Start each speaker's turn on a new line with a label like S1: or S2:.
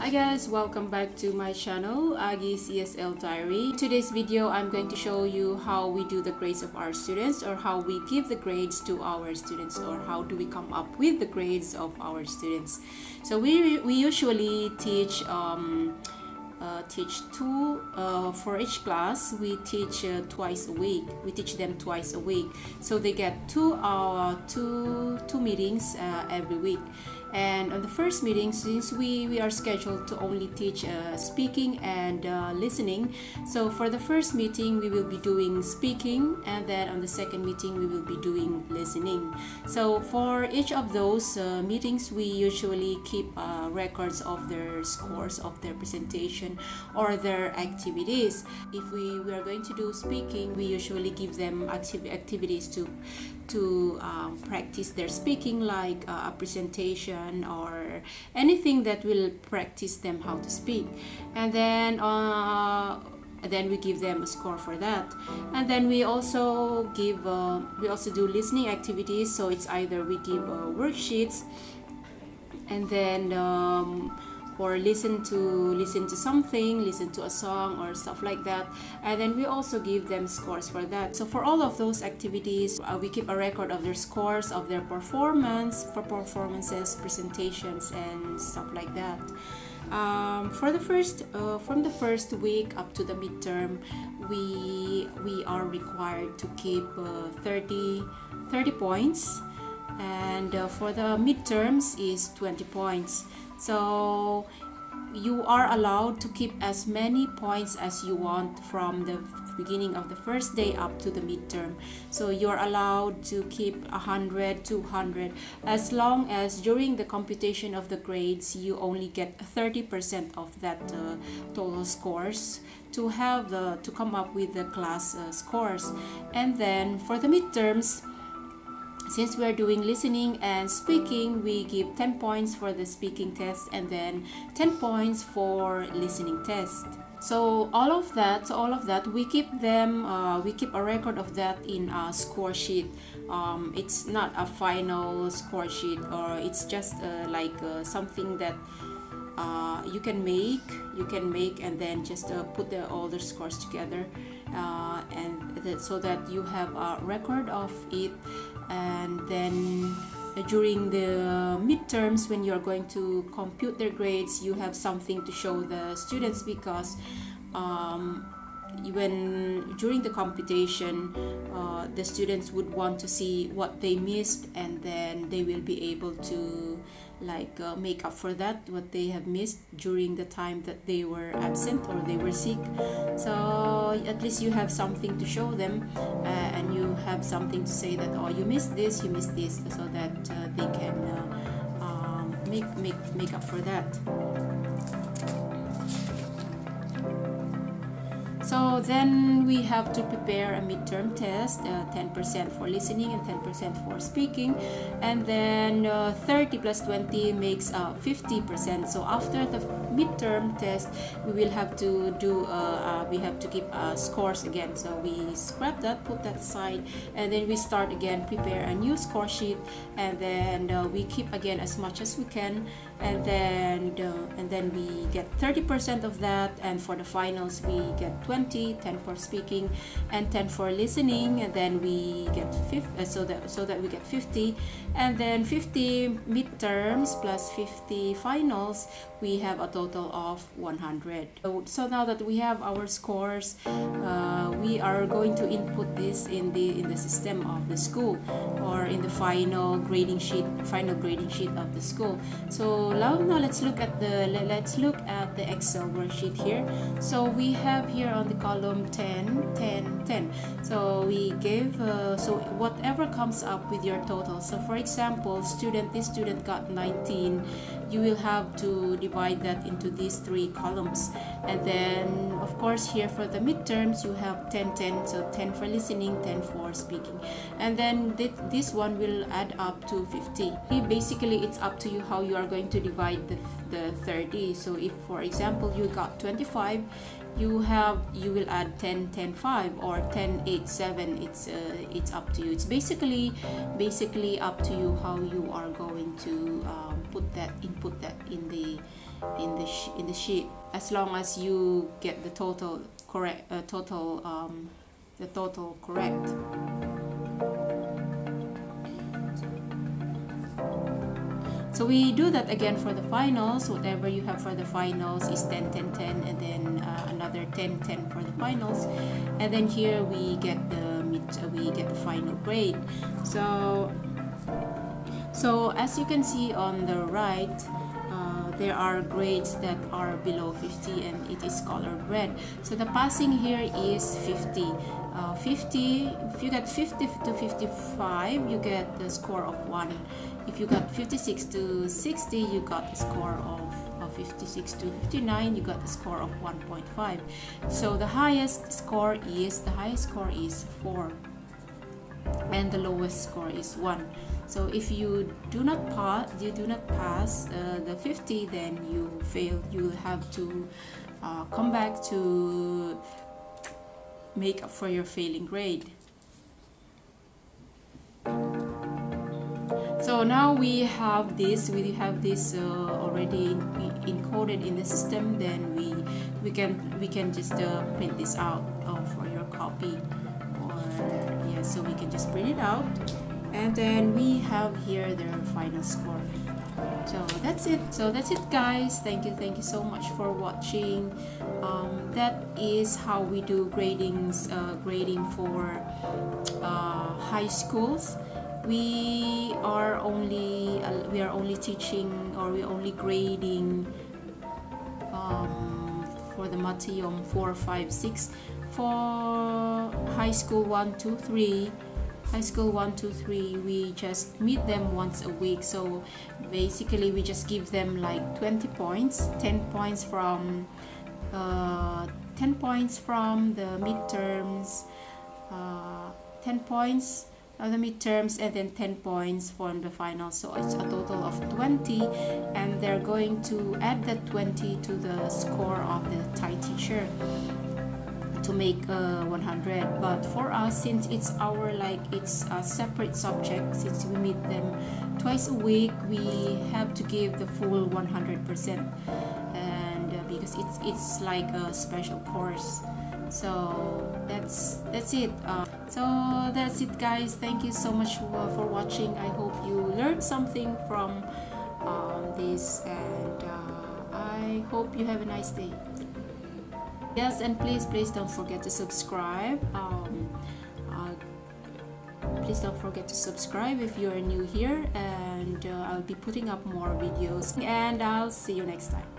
S1: Hi guys, welcome back to my channel, Agi's ESL Diary. In today's video, I'm going to show you how we do the grades of our students, or how we give the grades to our students, or how do we come up with the grades of our students. So we usually teach two for each class. We teach twice a week. We teach them twice a week, so they get two meetings every week. And on the first meeting, since we are scheduled to only teach speaking and listening, so for the first meeting we will be doing speaking, and then on the second meeting we will be doing listening. So for each of those meetings, we usually keep records of their scores, of their presentation or their activities. If we are going to do speaking, we usually give them activities to practice their speaking, like a presentation or anything that will practice them how to speak. And then we give them a score for that. And then we also do listening activities. So it's either we give worksheets, and then or listen to something, listen to a song or stuff like that, and then we also give them scores for that. So for all of those activities, we keep a record of their scores, of their performances, presentations, and stuff like that. For the first from the first week up to the midterm, we are required to keep 30 points, and for the midterms is 20 points. So you are allowed to keep as many points as you want from the beginning of the first day up to the midterm. So you're allowed to keep 100, 200, as long as during the computation of the grades you only get 30% of that total scores to come up with the class scores. And then for the midterms, since we are doing listening and speaking, we give 10 points for the speaking test, and then 10 points for listening test. So all of that, we keep a record of that in a score sheet. It's not a final score sheet, or it's just something that you can make, and then just put all the scores together, so that you have a record of it. And then during the midterms, when you're going to compute their grades, you have something to show the students, because during the computation, the students would want to see what they missed, and then they will be able to make up for that, what they have missed during the time that they were absent or they were sick. So at least you have something to show them, and you have something to say that, oh, you missed this, so that they can make up for that. So then we have to prepare a midterm test, 10% for listening and 10% for speaking, and then 30 plus 20 makes 50%. So after the midterm test, we will have to do we have to keep scores again. So we scrap that, put that aside, and then we start again, prepare a new score sheet, and then we keep again as much as we can, and then we get 30% of that. And for the finals, we get 20, 10 for speaking and 10 for listening, and then we get 50, so that we get 50, and then 50 midterms plus 50 finals, we have a total of 100. So now that we have our scores, we are going to input this in the system of the school, or in the final grading sheet of the school. So now let's look at the Excel worksheet here. So we have here on the column 10, 10, 10. So we gave so whatever comes up with your total. So for example, this student got 19. You will have to divide that into these three columns, and then of course here for the midterms you have 10, 10. So 10 for listening, 10 for speaking, and then this one will add up to 50. Basically, it's up to you how you are going to divide the 30. So if, for example, you got 25, you will add 10, 10, 5, or 10, 8, 7. It's up to you. It's basically up to you how you are going to input that in in the sheet, as long as you get the total correct. The total correct. So we do that again for the finals. Whatever you have for the finals is 10, 10, 10, and then another 10, 10 for the finals, and then here we get the final grade. So as you can see on the right, there are grades that are below 50 and it is colored red. So the passing here is 50. 50, if you get 50 to 55, you get the score of 1. If you got 56 to 60, you got the score of 56 to 59, you got the score of 1.5. So the highest score is 4, and the lowest score is 1. So if you do not pass the 50, then you fail. You have to come back to make up for your failing grade. So now we have this already encoded in the system. Then we can just print this out for your copy, or yeah, so we can just print it out, and then we have here their final score. So that's it guys. Thank you so much for watching. That is how we do grading for high schools. We are only teaching, or we're only grading for the Matiyom 4, 5, 6. For high school 1, 2, 3, we just meet them once a week. So basically we just give them like 20 points, 10 points from the midterms, 10 points of the midterms, and then 10 points from the final. So it's a total of 20, and they're going to add that 20 to the score of the Thai teacher to make 100. But for us, since it's a separate subject, since we meet them twice a week, we have to give the full 100%, and because it's like a special course. So that's it. So that's it guys. Thank you so much for watching. I hope you learned something from this, and I hope you have a nice day. Yes, and please don't forget to subscribe. Please don't forget to subscribe if you're new here, and I'll be putting up more videos, and I'll see you next time.